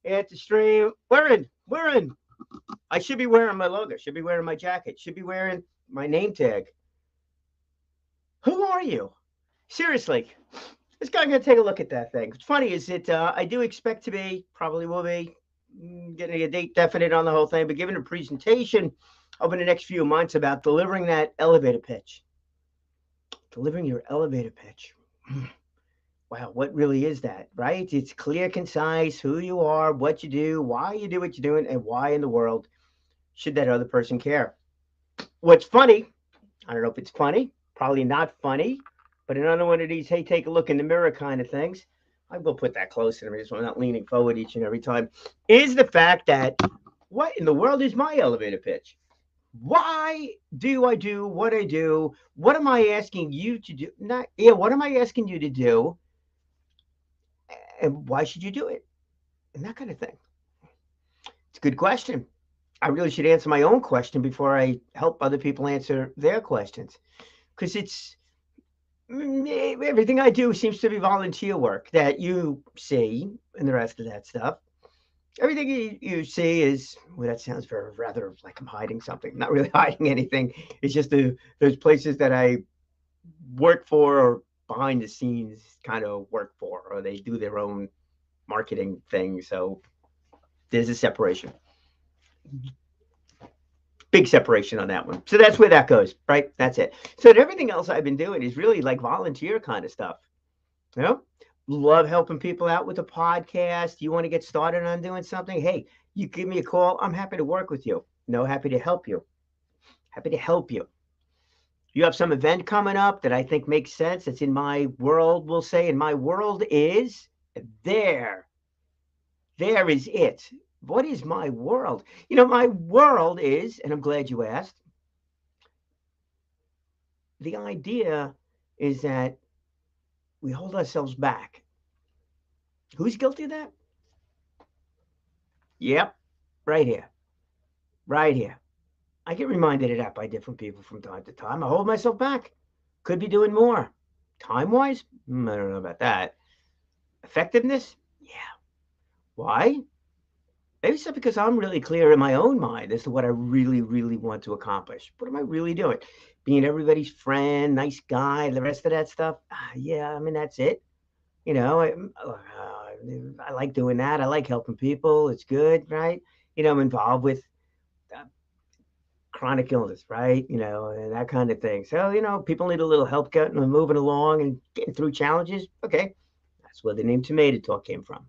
At the stream. Wearing. I should be wearing my logo. Should be wearing my jacket. Should be wearing my name tag. Who are you? Seriously, this guy gonna take a look at that thing. What's funny is that I do expect to be, probably will be, getting a date definite on the whole thing, but giving a presentation over the next few months about delivering that elevator pitch. Delivering your elevator pitch. Wow, what really is that, right? It's clear, concise, who you are, what you do, why you do what you're doing, and why in the world should that other person care? What's funny, I don't know if it's funny, probably not funny, but another one of these, hey, take a look in the mirror kind of things. I will put that closer to me so I'm not leaning forward each and every time. Is the fact that what in the world is my elevator pitch? Why do I do what I do? What am I asking you to do? Not yeah, what am I asking you to do? And why should you do it? And that kind of thing. It's a good question. I really should answer my own question before I help other people answer their questions. Because it's everything I do seems to be volunteer work that you see and the rest of that stuff. Everything you see is, well, that sounds very rather like I'm hiding something. I'm not really hiding anything. It's just those places that I work for or behind the scenes kind of work for, or they do their own marketing thing. So there's a separation, big separation on that one. So that's where that goes, right? That's it. So everything else I've been doing is really like volunteer kind of stuff. You know, love helping people out with the podcast. You want to get started on doing something? Hey, you give me a call. I'm happy to work with you. No, happy to help you. Happy to help you. You have some event coming up that I think makes sense. It's in my world, we'll say. In my world is there. There is it. What is my world? My world is, and I'm glad you asked, the idea is that we hold ourselves back. Who's guilty of that? Yep, right here. Right here. I get reminded of that by different people from time to time. I hold myself back. Could be doing more. Time wise, I don't know about that. Effectiveness? Yeah. Why? Maybe it's not because I'm really clear in my own mind as to what I really, really want to accomplish. What am I really doing? Being everybody's friend, nice guy, the rest of that stuff. Yeah, I mean, that's it. You know, I like doing that. I like helping people. It's good, right? I'm involved with uh, chronic illness, right? And that kind of thing. So, people need a little help getting moving along and getting through challenges. Okay. That's where the name Tomato Talk came from.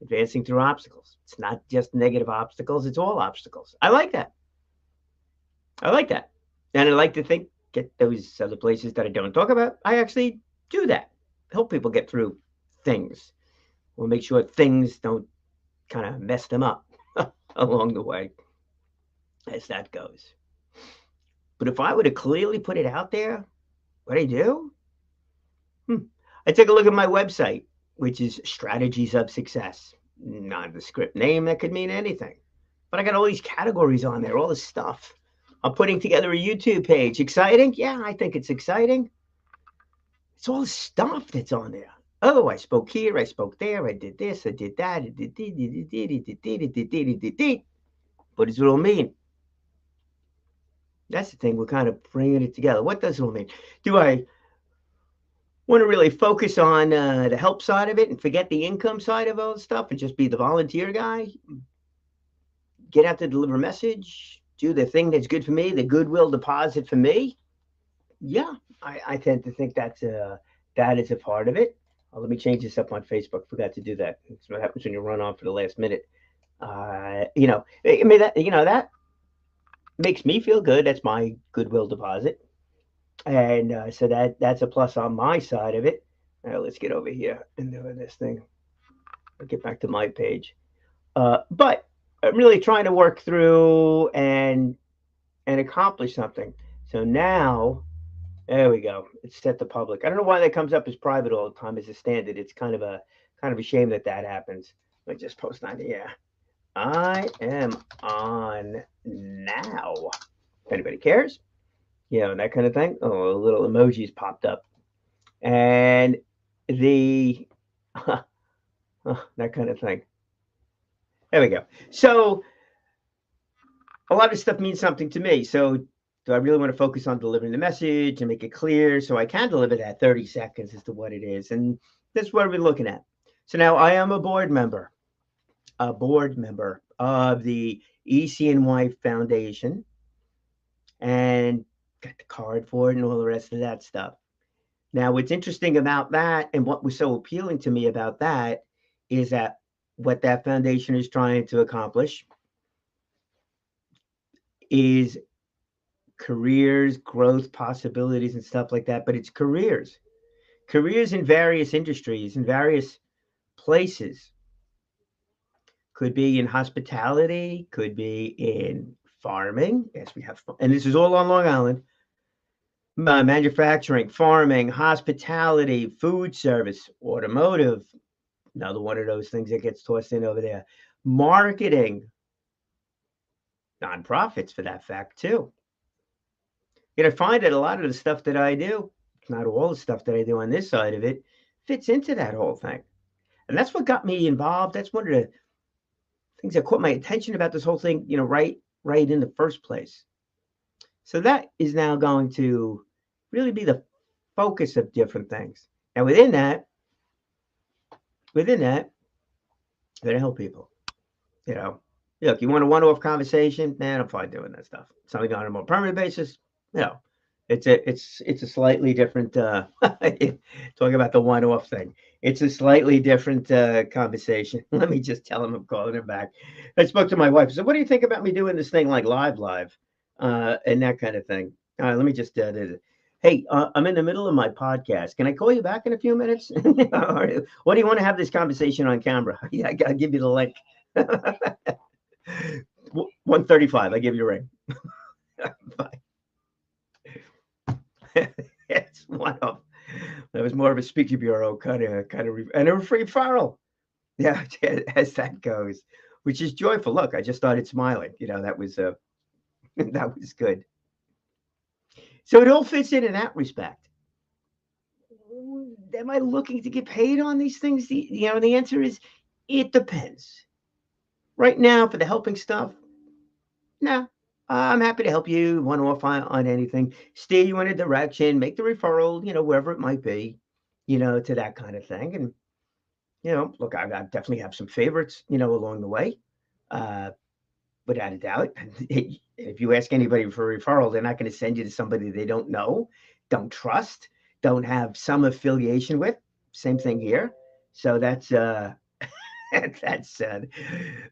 Advancing through obstacles. It's not just negative obstacles, it's all obstacles. I like that. I like that. And I like to think, get those other places that I don't talk about. I actually do that. Help people get through things. We'll make sure things don't kind of mess them up along the way as that goes. But if I were to clearly put it out there, what I do, I take a look at my website, which is Strategies of Success. Nondescript name that could mean anything. But I got all these categories on there, all this stuff. I'm putting together a YouTube page. Exciting? Yeah, I think it's exciting. It's all the stuff that's on there. Oh, I spoke here, I spoke there, I did this, I did that, I did. What does it all mean? That's the thing. We're kind of bringing it together. What does it all mean? Do I want to really focus on the help side of it and forget the income side of all the stuff and just be the volunteer guy? Get out to deliver a message, do the thing that's good for me, the goodwill deposit for me. Yeah, I tend to think that is a part of it. Let me change this up on Facebook. Forgot to do that. That's what happens when you run on for the last minute. I mean that makes me feel good. That's my goodwill deposit, and so that's a plus on my side of it. Let's get over here and do this thing. I'll get back to my page. But I'm really trying to work through and accomplish something. So now, there we go. It's set to public. I don't know why that comes up as private all the time as a standard. It's kind of a shame that happens. Let me just post on here. I am on now. If anybody cares, and that kind of thing. Oh, little emojis popped up, and the that kind of thing. There we go. So a lot of stuff means something to me. So do I really want to focus on delivering the message and make it clear so I can deliver that 30 seconds as to what it is? And that's what we're looking at. So now I am a board member of the ECNY Foundation, and got the card for it and all the rest of that stuff. Now, what's interesting about that and what was so appealing to me about that is that what that foundation is trying to accomplish is careers, growth possibilities, and stuff like that. But it's careers in various industries, in various places. Could be in hospitality, could be in farming. Yes, we have, and this is all on Long Island. Manufacturing, farming, hospitality, food service, automotive. Another one of those things that gets tossed in over there. Marketing, nonprofits for that fact too. I find that a lot of the stuff that I do, not all the stuff that I do on this side of it, fits into that whole thing. And that's what got me involved. That's one of the things that caught my attention about this whole thing, right in the first place. So that is now going to really be the focus of different things. And within that, I'm gonna help people. You know, look, you want a one-off conversation, man, I'm fine doing that stuff. Something on a more permanent basis, you know, it's a slightly different talking about the one-off thing. It's a slightly different conversation. Let me just tell him I'm calling him back. I spoke to my wife. So, what do you think about me doing this thing like live, and that kind of thing? Let me just hey, I'm in the middle of my podcast. Can I call you back in a few minutes? Or, what do you want to have this conversation on camera? Yeah, I'll give you the link. 1:35. I give you a ring. Bye. It's one of that was more of a speaking bureau and a free referral. Yeah, as that goes, which is joyful. Look, I just started smiling. That was that was good. So it all fits in that respect. Am I looking to get paid on these things? The answer is it depends. Right now, for the helping stuff, no. I'm happy to help you one off on anything, steer you in a direction, make the referral, wherever it might be, to that kind of thing. And, look, I definitely have some favorites, along the way, uh, without a doubt. If you ask anybody for a referral, they're not going to send you to somebody they don't know, don't trust, don't have some affiliation with. Same thing here. So that's that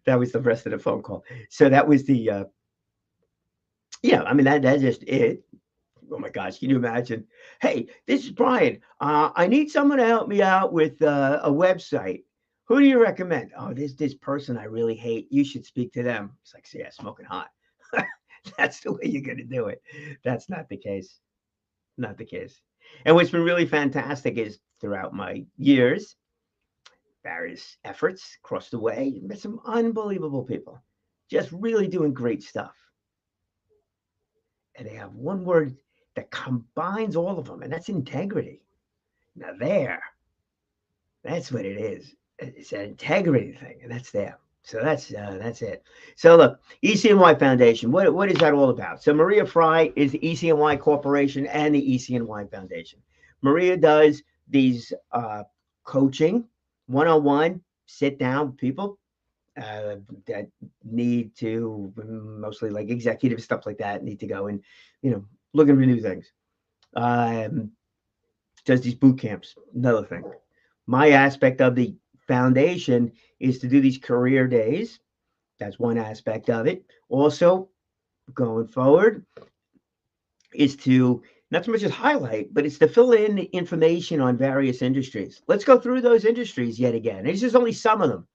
was the rest of the phone call. So that was I mean that's just it. Oh my gosh, can you imagine? Hey, this is Brian. I need someone to help me out with a website. Who do you recommend? Oh, this person I really hate. You should speak to them. It's like, yeah, smoking hot. That's the way you're gonna do it. That's not the case. Not the case. And what's been really fantastic is throughout my years, various efforts across the way, met some unbelievable people, just really doing great stuff. And they have one word that combines all of them, and that's integrity. Now, that's what it is. It's an integrity thing, and that's there. So that's it. So look, ECNY Foundation. What is that all about? So Maria Fry is the ECNY Corporation and the ECNY Foundation. Maria does these coaching, one-on-one, sit down with people that need to, mostly like executive stuff like that, need to go and looking for new things. Um, does these boot camps? Another thing. My aspect of the foundation is to do these career days. That's one aspect of it. Also, going forward, is to not so much as highlight, but it's to fill in the information on various industries. Let's go through those industries yet again. And this is only some of them.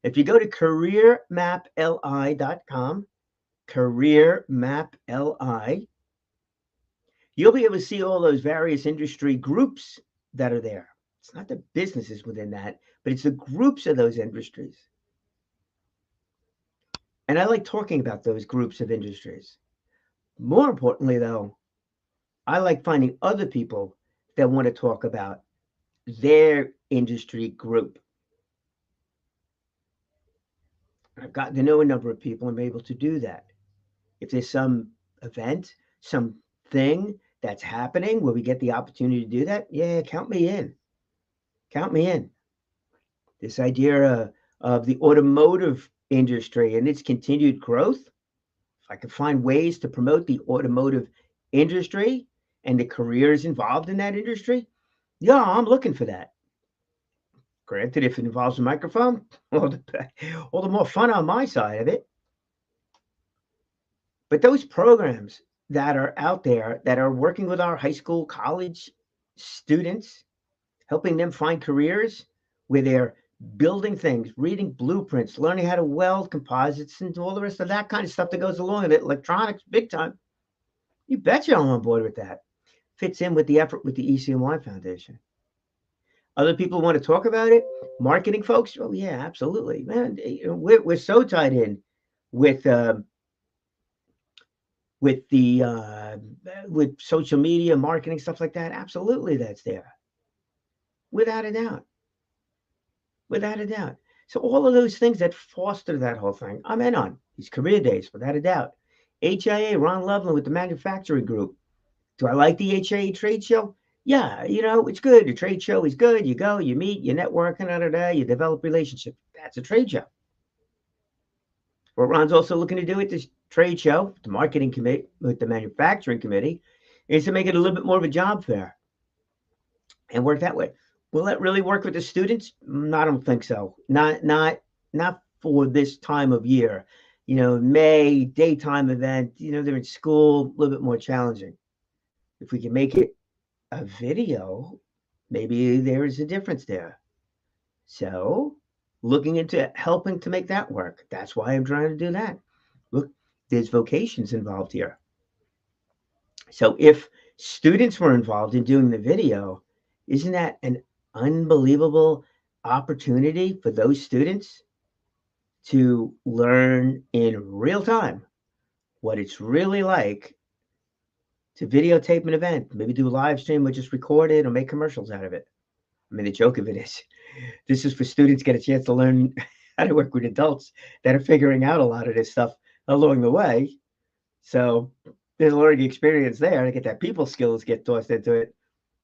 If you go to careermapli.com, careermapli, you'll be able to see all those various industry groups that are there. It's not the businesses within that, but it's the groups of those industries. And I like talking about those groups of industries. More importantly, though, I like finding other people that want to talk about their industry group. I've gotten to know a number of people and I'm able to do that. If there's some event, some thing that's happening where we get the opportunity to do that, yeah, count me in. Count me in. This idea of the automotive industry and its continued growth, if I can find ways to promote the automotive industry and the careers involved in that industry, yeah, I'm looking for that. Granted, if it involves a microphone, all the more fun on my side of it. But those programs that are out there that are working with our high school, college students, helping them find careers where they're building things, reading blueprints, learning how to weld composites, and all the rest of that kind of stuff that goes along with it, electronics, big time. You betcha I'm on board with that. Fits in with the effort with the ECNY Foundation. Other people want to talk about it. Marketing folks, oh yeah, absolutely, man. We're so tied in with with the with social media marketing stuff like that. Absolutely, that's there, without a doubt, without a doubt. So all of those things that foster that whole thing, I'm in on these career days, without a doubt. HIA, Ron Loveland with the manufacturing group. Do I like the HIA trade show? Yeah, it's good. The trade show is good. You go, you meet, you network, and you develop relationships. That's a trade show. What Ron's also looking to do at this trade show, the marketing committee, with the manufacturing committee, is to make it a little bit more of a job fair and work that way. Will that really work with the students? I don't think so. Not for this time of year. May daytime event. They're in school, a little bit more challenging. If we can make it a video, maybe there is a difference there. So, looking into helping to make that work. That's why I'm trying to do that. Look, there's vocations involved here. So, if students were involved in doing the video, isn't that an unbelievable opportunity for those students to learn in real time what it's really like to videotape an event, maybe do a live stream or just record it or make commercials out of it? I mean, the joke of it is this is for students get a chance to learn how to work with adults that are figuring out a lot of this stuff along the way. So there's a learning experience there to get that people skills get tossed into it.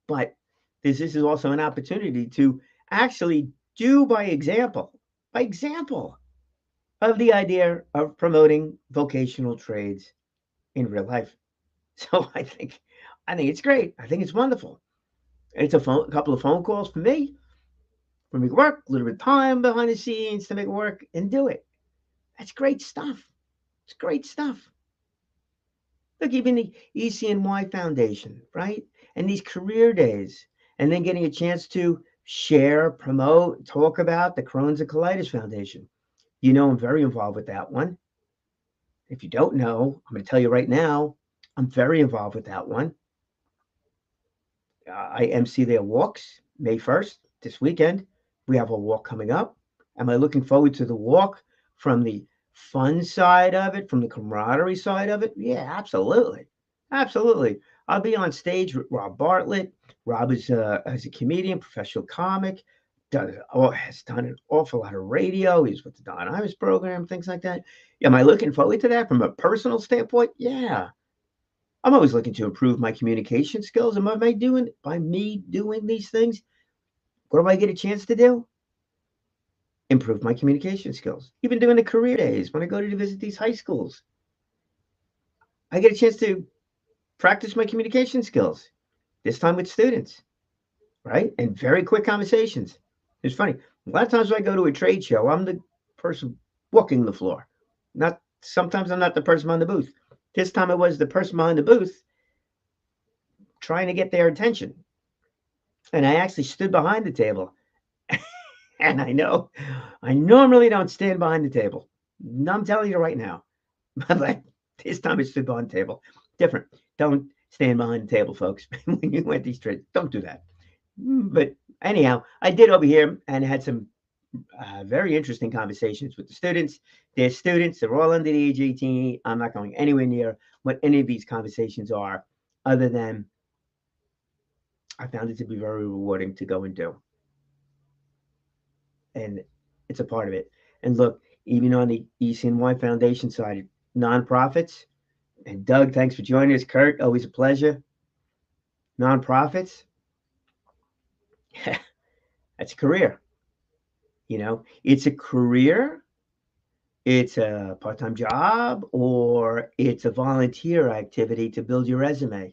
But this is also an opportunity to actually do by example of the idea of promoting vocational trades in real life. So I think it's great. I think it's wonderful. It's a couple of phone calls for me to work, a little bit of time behind the scenes to make it work and do it. That's great stuff. It's great stuff. Look, even the ECNY Foundation, right? And these career days, and then getting a chance to share, promote, talk about the Crohn's and Colitis Foundation. I'm very involved with that one. If you don't know, I'm going to tell you right now, I'm very involved with that one. I MC their walks May 1st, this weekend. We have a walk coming up. Am I looking forward to the walk from the fun side of it, from the camaraderie side of it? Yeah, absolutely. Absolutely. I'll be on stage with Rob Bartlett. Rob is as a comedian, professional comic, has done an awful lot of radio. He's with the Don Imus program, things like that. Am I looking forward to that from a personal standpoint? Yeah. I'm always looking to improve my communication skills. And by me doing these things, what do I get a chance to do? Improve my communication skills. Even doing the career days when I go to visit these high schools, I get a chance to practice my communication skills. This time with students, right? And very quick conversations. It's funny. A lot of times when I go to a trade show, I'm the person walking the floor. Not sometimes I'm not the person behind the booth. This time I was the person behind the booth trying to get their attention. And I actually stood behind the table. And I normally don't stand behind the table. I'm telling you right now. But this time I stood behind the table. Different. Don't stand behind the table, folks. When you went these trades, don't do that. But anyhow, I did over here and had some very interesting conversations with the students. They're students. They're all under the age 18. I'm not going anywhere near what any of these conversations are, other than I found it to be very rewarding to go and do. And it's a part of it. And look, even on the ECNY Foundation side, nonprofits. And Doug, thanks for joining us. Kurt, always a pleasure. Nonprofits, that's a career. It's a career, it's a part time job, or it's a volunteer activity to build your resume.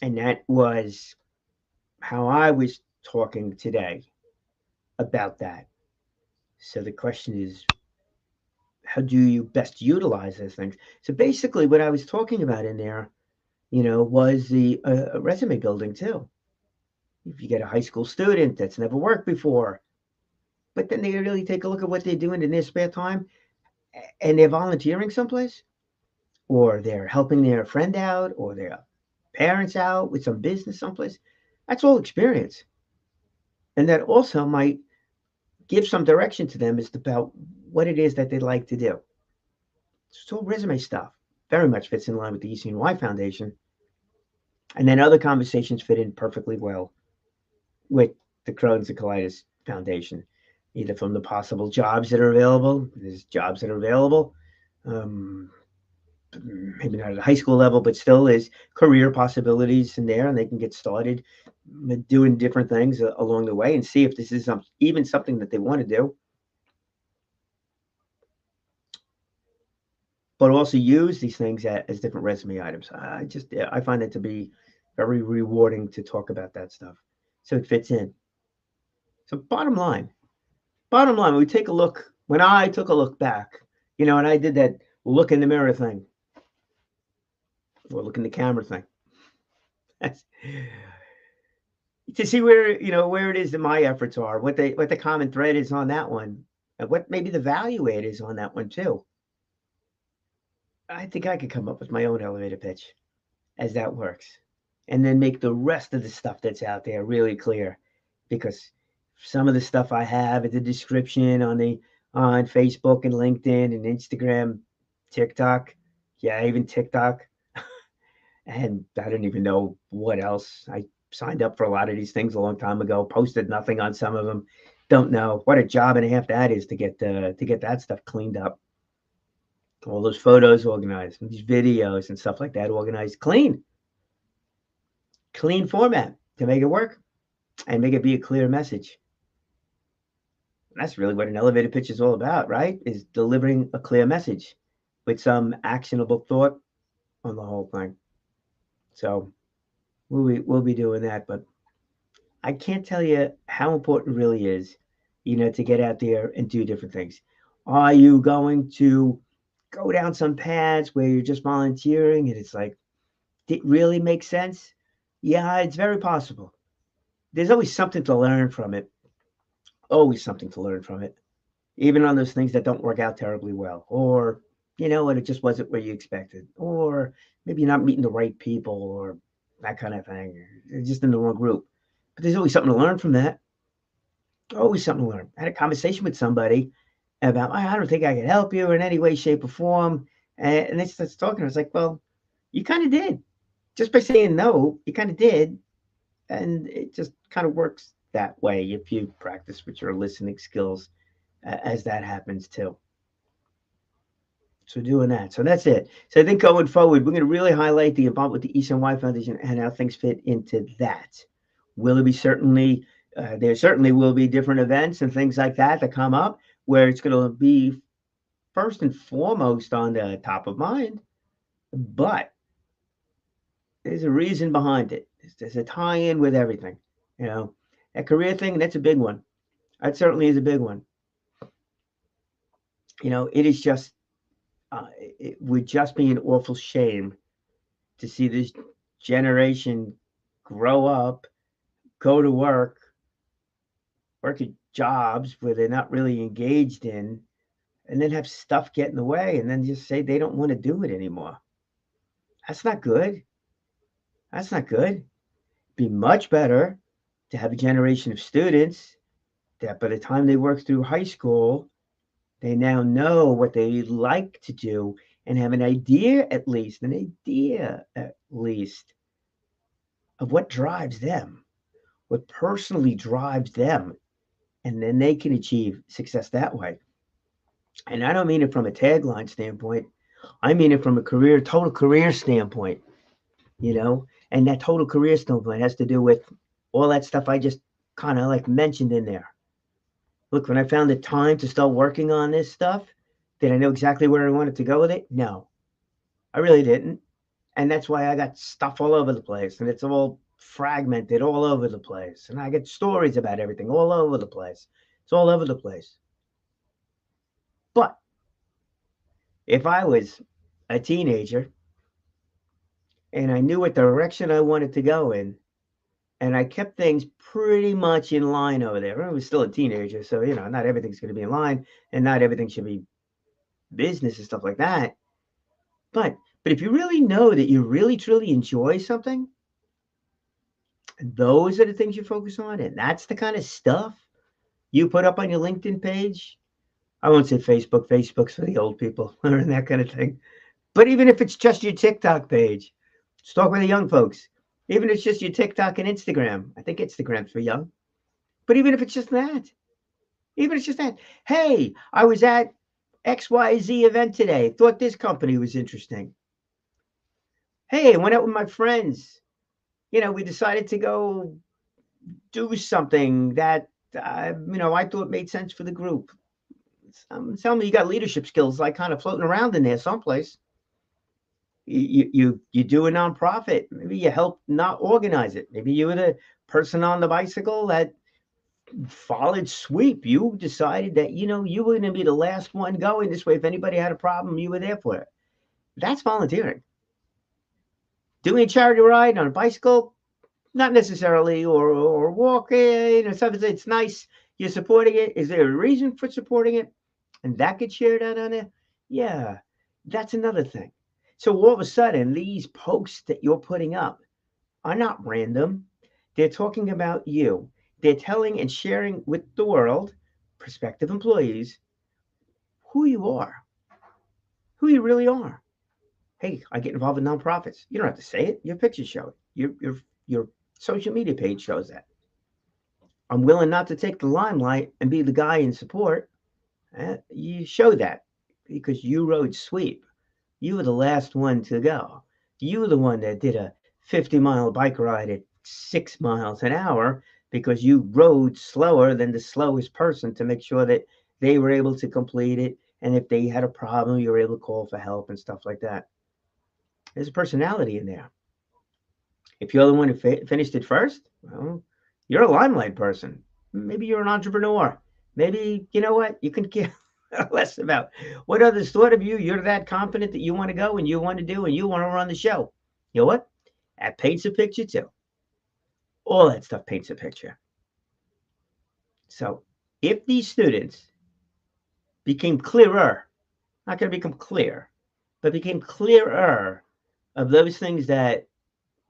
And that was how I was talking today about that. So the question is, how do you best utilize those things? So basically, what I was talking about in there, was the resume building too. If you get a high school student that's never worked before, but then they really take a look at what they're doing in their spare time, and they're volunteering someplace, or they're helping their friend out, or their parents out with some business someplace. That's all experience. And that also might give some direction to them as to about what it is that they like to do. It's all resume stuff. Very much fits in line with the ECNY Foundation. And then other conversations fit in perfectly well with the Crohn's and Colitis Foundation, either from the possible jobs that are available. There's jobs that are available, um, maybe not at a high school level, but still is career possibilities in there, and they can get started doing different things along the way and see if this is even something that they want to do. But also use these things as different resume items. I find it to be very rewarding to talk about that stuff. So it fits in. So bottom line, we take a look. When I took a look back, and I did that look in the mirror thing, or look in the camera thing. That's to see where it is that my efforts are, what the common thread is on that one, and what maybe the value add is on that one too. I think I could come up with my own elevator pitch as that works, and then make the rest of the stuff that's out there really clear, because some of the stuff I have in the description on Facebook and LinkedIn and Instagram, TikTok, yeah, even TikTok, and I don't even know what else. I signed up for a lot of these things a long time ago, posted nothing on some of them. Don't know what a job and a half that is to get that stuff cleaned up. All those photos organized, these videos and stuff like that organized, clean format to make it work and make it be a clear message. And that's really what an elevator pitch is all about, right? Is delivering a clear message with some actionable thought on the whole thing. So we'll be doing that, but I can't tell you how important it really is, to get out there and do different things. Are you going to go down some paths where you're just volunteering and it's like, did it really make sense? Yeah, it's very possible. There's always something to learn from it. Always something to learn from it. Even on those things that don't work out terribly well, or and it just wasn't where you expected, or maybe you're not meeting the right people, or that kind of thing. You're just in the wrong group. But there's always something to learn from that. Always something to learn. I had a conversation with somebody about, I don't think I can help you in any way, shape, or form. And they started talking. I was like, well, you kind of did. Just by saying no, you kind of did. And it just kind of works that way if you practice with your listening skills as that happens too. So doing that. So that's it. So I think going forward, we're going to really highlight the involvement with the ECNY Foundation and how things fit into that. Will there be there certainly will be different events and things like that come up where it's going to be first and foremost on the top of mind, but there's a reason behind it. There's a tie-in with everything. That career thing, that's a big one. That certainly is a big one. It is just, it would just be an awful shame to see this generation grow up, go to work at jobs where they're not really engaged in, and then have stuff get in the way and then just say they don't want to do it anymore. That's not good. That's not good. It'd be much better to have a generation of students that by the time they work through high school, they now know what they like to do and have an idea at least of what drives them, what personally drives them. And then they can achieve success that way. And I don't mean it from a tagline standpoint. I mean it from a total career standpoint, you know? And that total career standpoint has to do with all that stuff I just kind of like mentioned in there. Look, when I found the time to start working on this stuff, did I know exactly where I wanted to go with it? No, I really didn't. And that's why I got stuff all over the place and it's all fragmented all over the place. And I get stories about everything all over the place. It's all over the place. But if I was a teenager and I knew what direction I wanted to go in, and I kept things pretty much in line over there. I was still a teenager, so not everything's going to be in line, and not everything should be business and stuff like that. But if you really know that you really truly enjoy something, those are the things you focus on, and that's the kind of stuff you put up on your LinkedIn page. I won't say Facebook. Facebook's for the old people and that kind of thing. But even if it's just your TikTok page, let's talk with the young folks. Even if it's just your TikTok and Instagram. I think Instagram's for young. But even if it's just that, hey, I was at XYZ event today. Thought this company was interesting. Hey, I went out with my friends. We decided to go do something that, I thought made sense for the group. Tell me you got leadership skills like kind of floating around in there someplace. You do a nonprofit. Maybe you help not organize it. Maybe you were the person on the bicycle that followed sweep. You decided that you were going to be the last one going. This way, if anybody had a problem, you were there for it. That's volunteering. Doing a charity ride on a bicycle, not necessarily, or walking. Something it's nice. You're supporting it. Is there a reason for supporting it? And that gets shared out on there. Yeah, that's another thing. So all of a sudden, these posts that you're putting up are not random. They're talking about you. They're telling and sharing with the world, prospective employees, who you are, who you really are. Hey, I get involved in nonprofits. You don't have to say it. Your pictures show it. Your social media page shows that. I'm willing not to take the limelight and be the guy in support. You show that because you rode sweep. You were the last one to go. You were the one that did a 50-mile bike ride at 6 miles an hour because you rode slower than the slowest person to make sure that they were able to complete it. And if they had a problem, you were able to call for help and stuff like that. There's a personality in there. If you're the one who finished it first, well, you're a limelight person. Maybe you're an entrepreneur. Maybe, you know what, you can care less about what others thought of you. You're that confident that you want to go and you want to do and you want to run the show. You know what? That paints a picture too. All that stuff paints a picture. So if these students became clearer, not going to become clear, but became clearer of those things that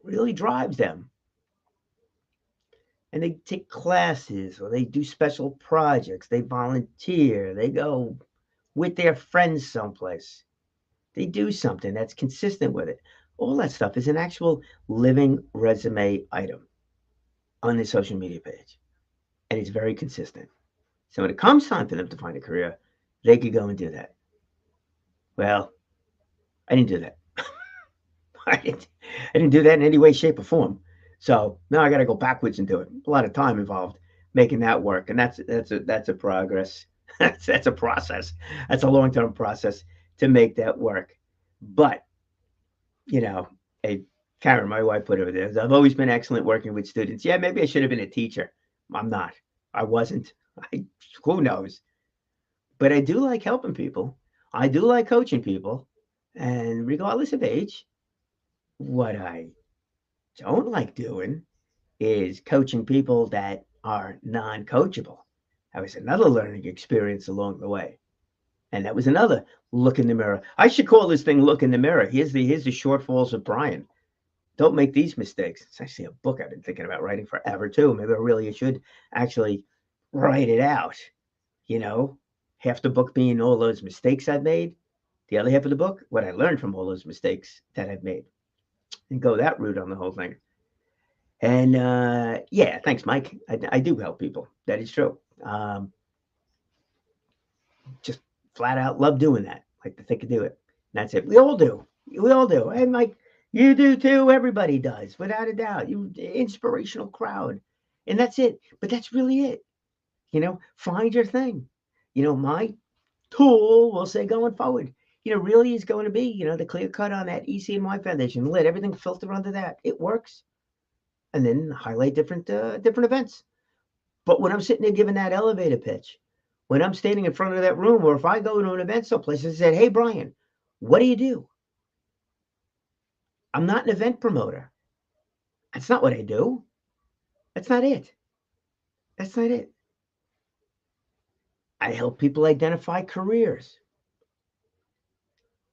really drives them, and they take classes or they do special projects, they volunteer, they go with their friends someplace, they do something that's consistent with it. All that stuff is an actual living resume item on the social media page. And it's very consistent. So when it comes time for them to find a career, they could go and do that. Well, I didn't do that. I didn't do that in any way, shape, or form. So now I got to go backwards and do it. A lot of time involved making that work, and that's a progress. That's a process. That's a long-term process to make that work. But hey, Karen, my wife, put over there. I've always been excellent working with students. Yeah, maybe I should have been a teacher. I'm not. I wasn't. Who knows? But I do like helping people. I do like coaching people, and regardless of age, what I don't like doing is coaching people that are non-coachable. That was another learning experience along the way. And that was another look in the mirror. I should call this thing look in the mirror. Here's the shortfalls of Brian. Don't make these mistakes. It's actually a book I've been thinking about writing forever too. Maybe I really should actually write it out. Half the book being all those mistakes I've made. The other half of the book, what I learned from all those mistakes that I've made. And go that route on the whole thing. And yeah, thanks, Mike. I do help people. That is true. Just flat out love doing that. Like to think of do it. And that's it. We all do. We all do. And like you do too. Everybody does, without a doubt. You inspirational crowd. And that's it. But that's really it. Find your thing. My tool, we'll say going forward, really is going to be, the clear cut on that ECNY Foundation. Let everything filter under that. It works. And then highlight different events. But when I'm sitting there giving that elevator pitch, when I'm standing in front of that room, or if I go to an event someplace and said, hey, Brian, what do you do? I'm not an event promoter. That's not what I do. That's not it. That's not it. I help people identify careers.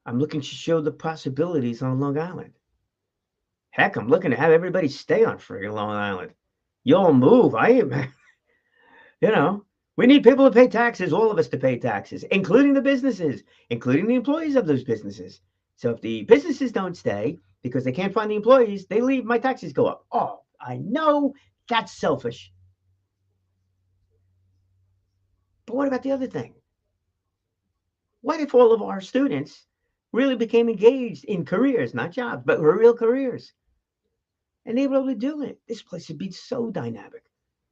I'm looking to show the possibilities on Long Island. Heck, I'm looking to have everybody stay on friggin' Long Island. You'll move. We need people to pay taxes, all of us to pay taxes, including the businesses, including the employees of those businesses. So if the businesses don't stay because they can't find the employees, they leave, my taxes go up. Oh, I know that's selfish. But what about the other thing? What if all of our students really became engaged in careers, not jobs, but real careers? And they were able to do it. This place would be so dynamic.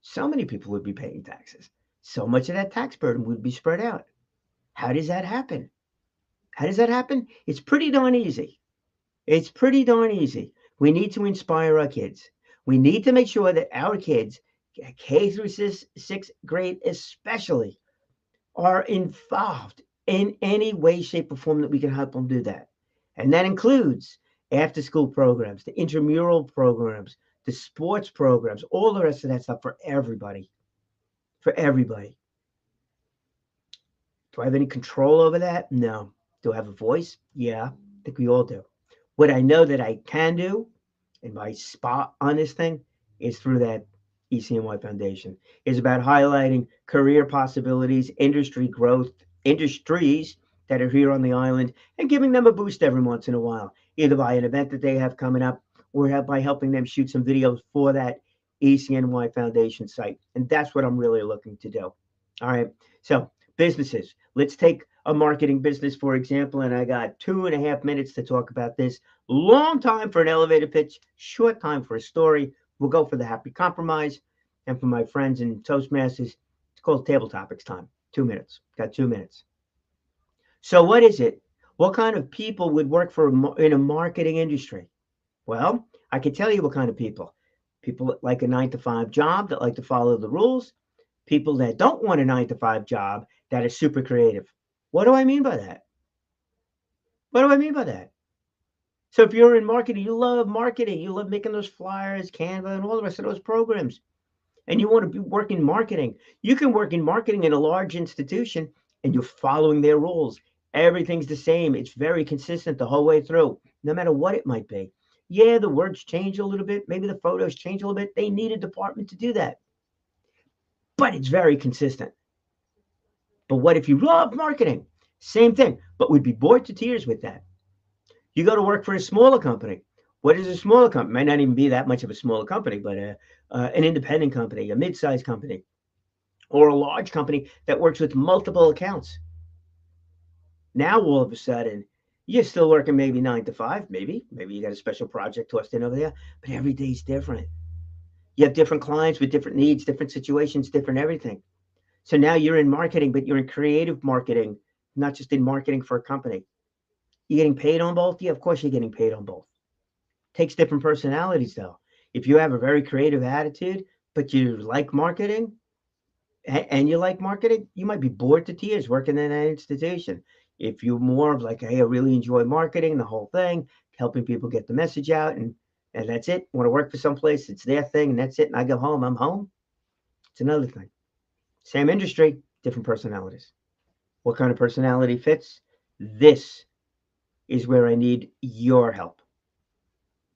So many people would be paying taxes. So much of that tax burden would be spread out. How does that happen? How does that happen? It's pretty darn easy. It's pretty darn easy. We need to inspire our kids. We need to make sure that our kids, K through sixth grade especially, are involved in any way, shape, or form that we can help them do that. And that includes after school programs, the intramural programs, the sports programs, all the rest of that stuff for everybody. For everybody. Do I have any control over that? No. Do I have a voice? Yeah, I think we all do. What I know that I can do, and my spot on this thing, is through that ECNY Foundation. Is about highlighting career possibilities, industry growth, industries that are here on the island, and giving them a boost every once in a while, either by an event that they have coming up or by helping them shoot some videos for that ECNY Foundation site. And that's what I'm really looking to do. All right. So businesses, let's take a marketing business, for example, and I got 2.5 minutes to talk about this. Long time for an elevator pitch, short time for a story. We'll go for the happy compromise. And for my friends in Toastmasters, it's called table topics time. 2 minutes. Got 2 minutes. So what is it? What kind of people would work in a marketing industry? Well, I can tell you what kind of people. People that like a 9-to-5 job, that like to follow the rules. People that don't want a 9-to-5 job, that are super creative. What do I mean by that? What do I mean by that? So if you're in marketing, you love making those flyers, Canva, and all the rest of those programs, and you want to be working marketing, you can work in marketing in a large institution and you're following their rules. Everything's the same. It's very consistent the whole way through, no matter what it might be. Yeah, the words change a little bit. Maybe the photos change a little bit. They need a department to do that. But it's very consistent. But what if you love marketing? Same thing, but would be bored to tears with that. You go to work for a smaller company. What is a smaller company? Might not even be that much of a smaller company, but an independent company, a mid-sized company, or a large company that works with multiple accounts. Now, all of a sudden, you're still working maybe 9-to-5, maybe you got a special project tossed in over there, but every day's different. You have different clients with different needs, different situations, different everything. So now you're in marketing, but you're in creative marketing, not just in marketing for a company. You getting paid on both? Yeah, of course you're getting paid on both. Takes different personalities though. If you have a very creative attitude, but you like marketing, and you like marketing, you might be bored to tears working in that institution. If you're more of like, hey, I really enjoy marketing, the whole thing, helping people get the message out, and that's it. Want to work for someplace, it's their thing, and that's it. And I go home, I'm home. It's another thing. Same industry, different personalities. What kind of personality fits? This is where I need your help.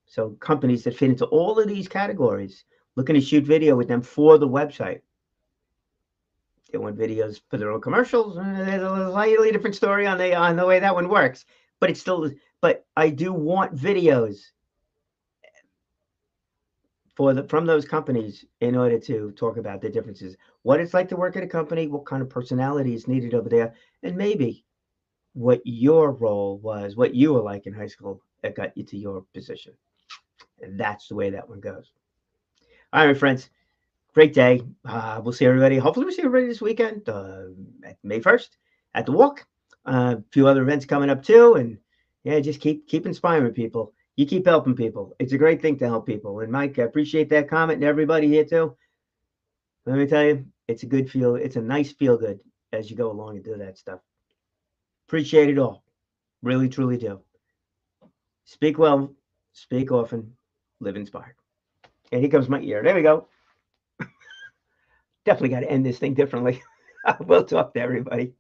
So companies that fit into all of these categories, looking to shoot video with them for the website. They want videos for their own commercials. There's a slightly different story on the way that one works, but it's still. But I do want videos from those companies in order to talk about the differences, what it's like to work at a company, what kind of personality is needed over there, and maybe what your role was, what you were like in high school that got you to your position. And that's the way that one goes. All right, friends. Great day. We'll see everybody. Hopefully, we'll see everybody this weekend at May 1st at the walk. A few other events coming up too. And yeah, just keep inspiring people. You keep helping people. It's a great thing to help people. And Mike, I appreciate that comment and everybody here too. Let me tell you, it's a good feel. It's a nice feel good as you go along and do that stuff. Appreciate it all. Really, truly do. Speak well, speak often, live inspired. And here comes my ear. There we go. Definitely got to end this thing differently. We'll talk to everybody.